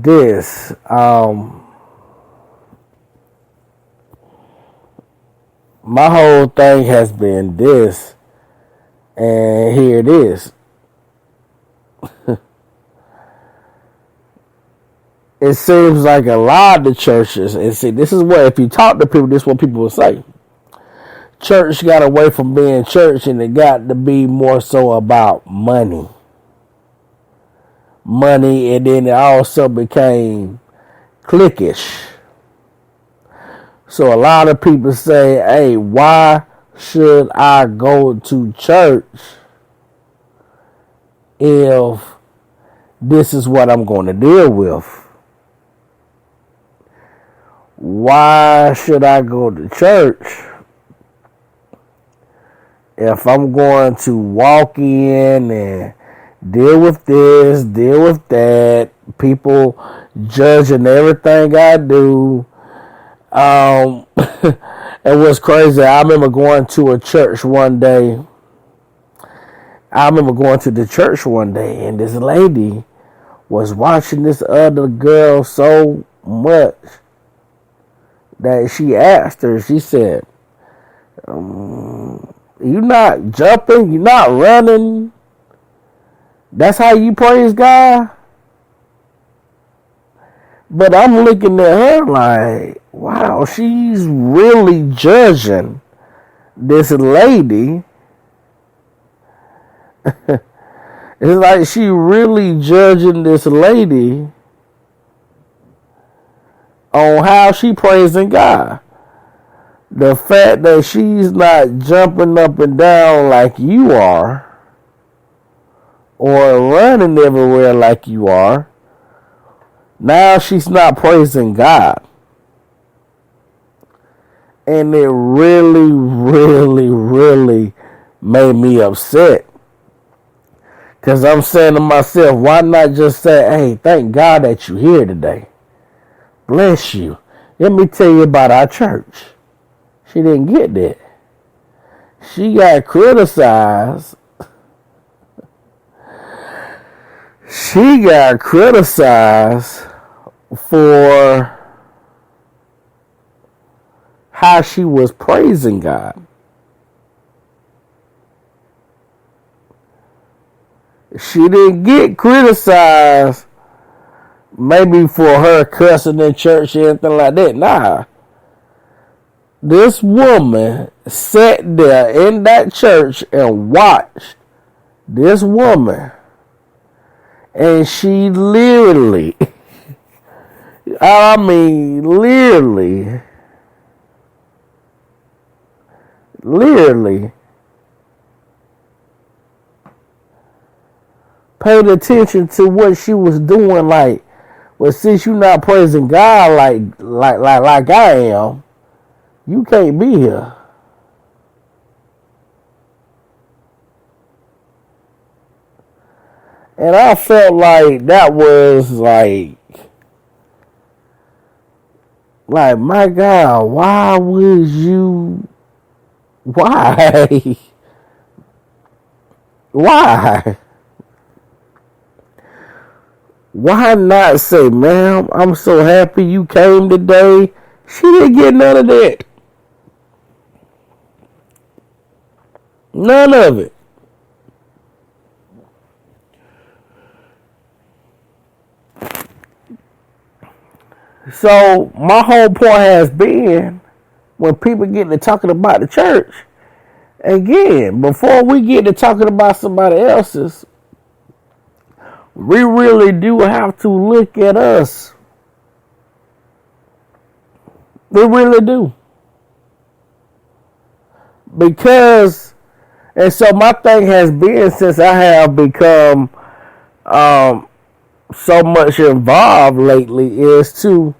this. My whole thing has been this, and here it is. It seems like a lot of the churches, and see, this is what, if you talk to people, this is what people will say. Church got away from being church, and it got to be more so about money. Money, and then it also became cliquish. So a lot of people say, hey, why should I go to church if this is what I'm going to deal with? Why should I go to church if I'm going to walk in and deal with this, deal with that, people judging everything I do? And what's crazy, I remember going to a church one day. And this lady was watching this other girl so much that she asked her, she said, you not jumping, you not running. That's how you praise God? But I'm looking at her like, wow, she's really judging this lady. It's like she really judging this lady on how she praising God. The fact that she's not jumping up and down like you are, or running everywhere like you are, now she's not praising God. And it really, really, really made me upset. Because I'm saying to myself, why not just say, hey, thank God that you're here today. Bless you. Let me tell you about our church. She didn't get that. She got criticized. She got criticized for how she was praising God. She didn't get criticized maybe for her cussing in church or anything like that. Nah. This woman sat there in that church and watched this woman. And she literally, literally paid attention to what she was doing. Like, well, since you're not praising God like I am, you can't be here. And I felt like that was like my God, why would you? Why? Why? Why not say, ma'am, I'm so happy you came today. She didn't get none of that. None of it. So my whole point has been, when people get to talking about the church, again, before we get to talking about somebody else's, we really do have to look at us. We really do. Because, and so my thing has been, since I have become so much involved lately, is to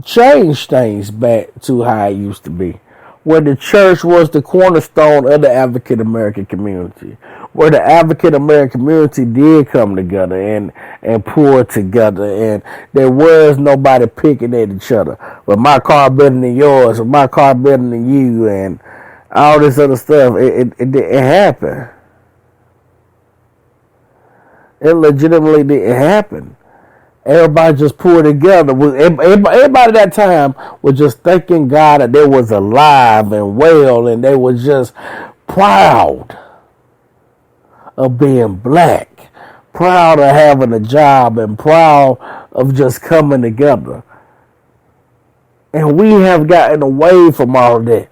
change things back to how it used to be, where the church was the cornerstone of the African American community, where the African American community did come together and pull together, and there was nobody picking at each other. But my car better than yours, or my car better than you, and all this other stuff. It happened. It legitimately didn't happen. Everybody just pulled together. Everybody at that time was just thanking God that they was alive and well, and they were just proud of being black, proud of having a job, and proud of just coming together. And we have gotten away from all of that.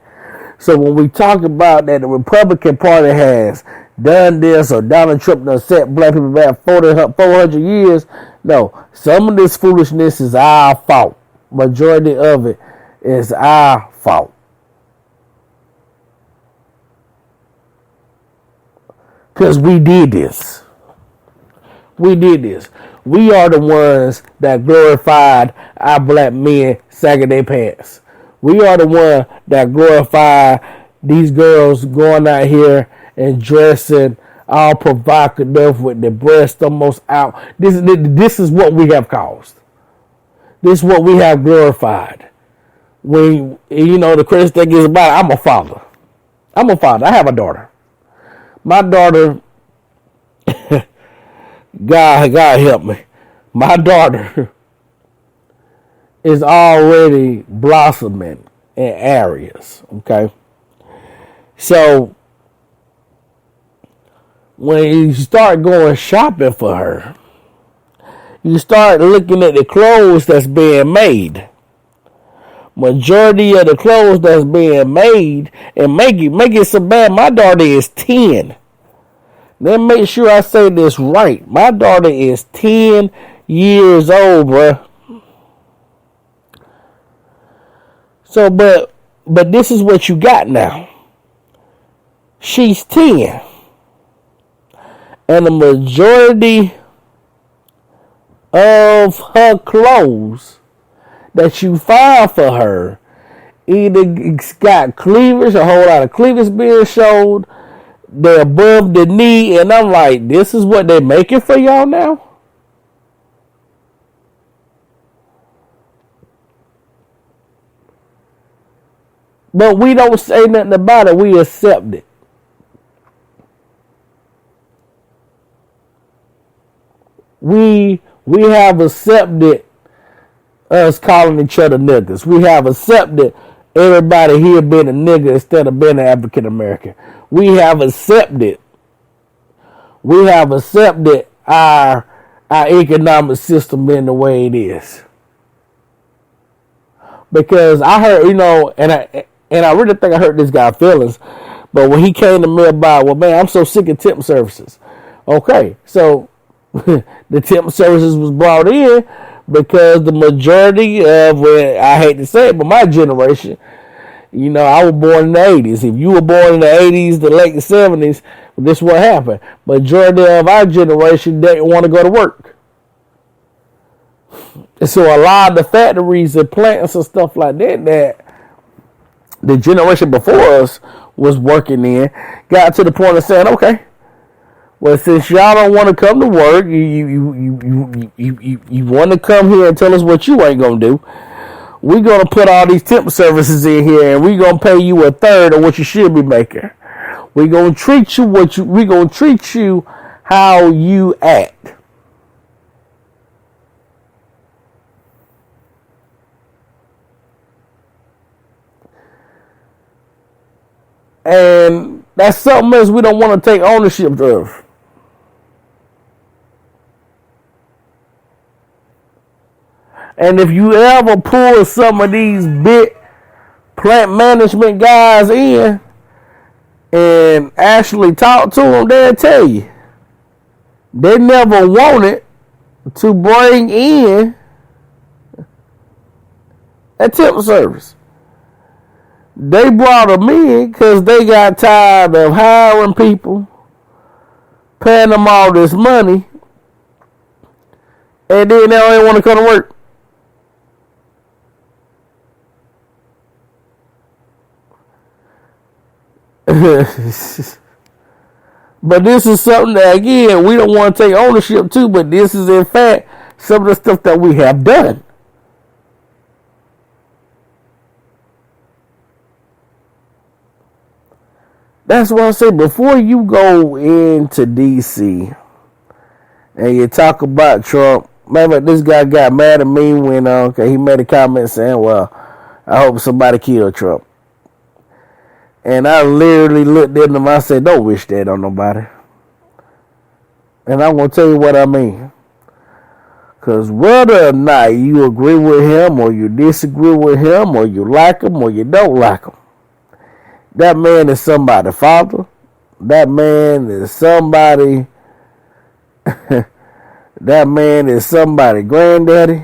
So when we talk about that the Republican Party has done this, or Donald Trump done set black people back 400 years, no. Some of this foolishness is our fault. Majority of it is our fault. Because we did this. We did this. We are the ones that glorified our black men sagging their pants. We are the one that glorify these girls going out here and dressing all provocative with their breasts almost out. This is what we have caused. This is what we have glorified. When, the crazy thing is about it, I'm a father. I have a daughter. My daughter, God help me. My daughter is already blossoming in areas, okay? So, when you start going shopping for her, you start looking at the clothes that's being made. Majority of the clothes that's being made, and make it so bad, my daughter is 10. Then make sure I say this right. My daughter is 10 years old, bruh. So, but this is what you got now. She's 10. And the majority of her clothes that you find for her either got cleavage, a whole lot of cleavage being showed, they're above the knee, and I'm like, this is what they're making for y'all now? But we don't say nothing about it. We accept it. We have accepted us calling each other niggas. We have accepted everybody here being a nigga instead of being an African American. We have accepted our economic system being the way it is. Because I heard, and I really think I hurt this guy's feelings, but when he came to me about, well, man, I'm so sick of temp services. Okay, so the temp services was brought in because the majority of, I hate to say it, but my generation, I was born in the 80s. If you were born in the 80s, the late 70s, this is what happened. Majority of our generation didn't want to go to work. So a lot of the factories and plants and stuff like that the generation before us was working in, got to the point of saying, okay, well, since y'all don't want to come to work, you want to come here and tell us what you ain't gonna do. We're gonna put all these temp services in here, and we're gonna pay you a third of what you should be making. We're gonna treat you how you act. And that's something else we don't want to take ownership of. And if you ever pull some of these big plant management guys in and actually talk to them, they'll tell you they never wanted to bring in a temp service. They brought them in because they got tired of hiring people, paying them all this money, and then they don't want to come to work. But this is something that, again, we don't want to take ownership to, but this is, in fact, some of the stuff that we have done. That's why I say, before you go into D.C. and you talk about Trump Maybe this guy got mad at me when he made a comment saying, well, I hope somebody killed Trump. And I literally looked at him. I said, don't wish that on nobody. And I'm going to tell you what I mean. Because whether or not you agree with him or you disagree with him or you like him or you don't like him, that man is somebody's father. That man is somebody. That man is somebody's granddaddy.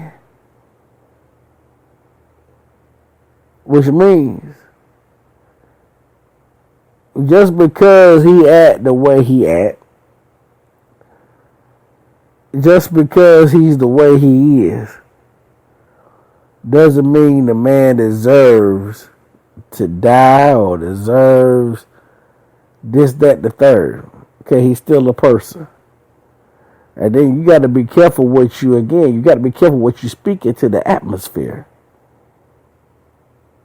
Which means just because he act the way he act, just because he's the way he is, doesn't mean the man deserves to die or deserves this, that, the third. Okay, he's still a person. And then you got to be careful what you speak into the atmosphere.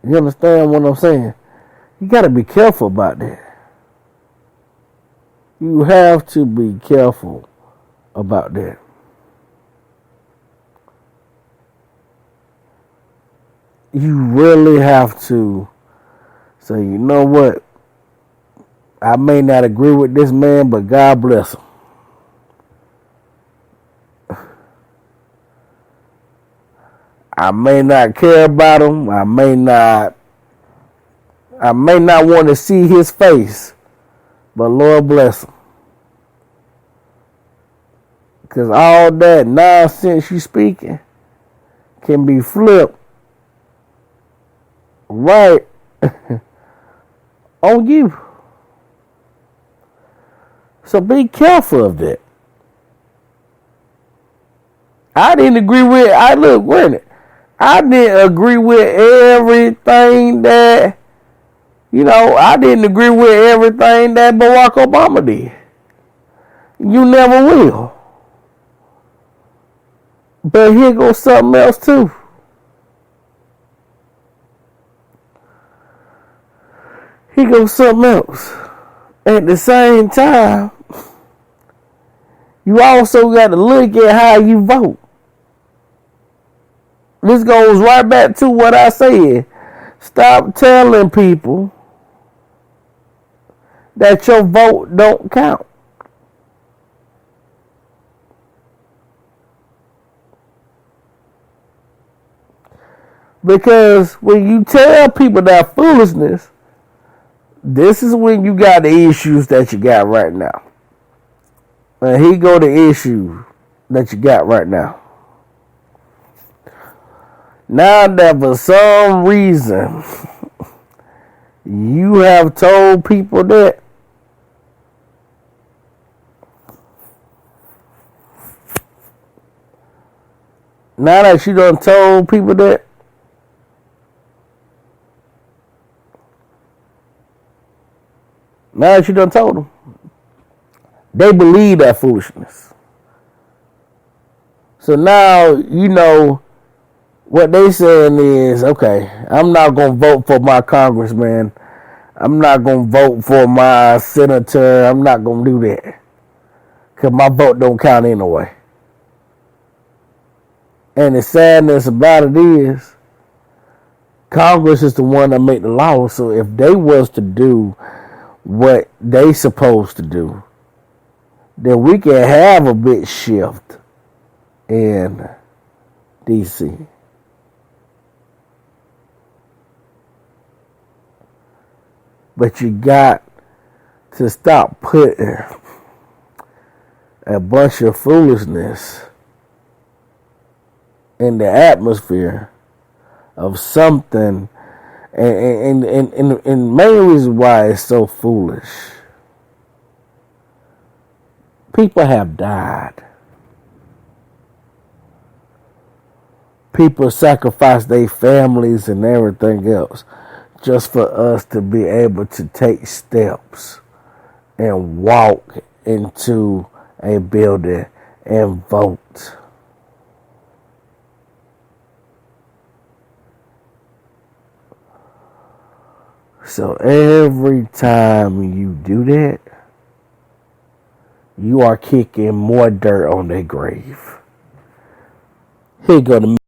You understand what I'm saying? You got to be careful about that. You have to be careful about that. You really have to say, you know what? I may not agree with this man, but God bless him. I may not care about him. I may not want to see his face, but Lord bless him. Because all that nonsense you speaking can be flipped right on you. So be careful of that. I didn't agree with I didn't agree with everything that, I didn't agree with everything that Barack Obama did. You never will. But here goes something else too. Here goes something else. At the same time, you also got to look at how you vote. This goes right back to what I said. Stop telling people that your vote don't count. Because when you tell people that foolishness, this is when you got the issues that you got right now. And here go the issue that you got right now. Now that for some reason you have told people that, now that you done told people that, now that you done told them, they believe that foolishness. So now, what they saying is, okay, I'm not going to vote for my congressman. I'm not going to vote for my senator. I'm not going to do that. Because my vote don't count anyway. And the sadness about it is, Congress is the one that make the law. So if they was to do what they supposed to do, then we can have a big shift in D.C. But you got to stop putting a bunch of foolishness in the atmosphere of something. And main reason why it's so foolish. People have died. People sacrificed their families and everything else just for us to be able to take steps and walk into a building and vote. So every time you do that, you are kicking more dirt on their grave. Here you go to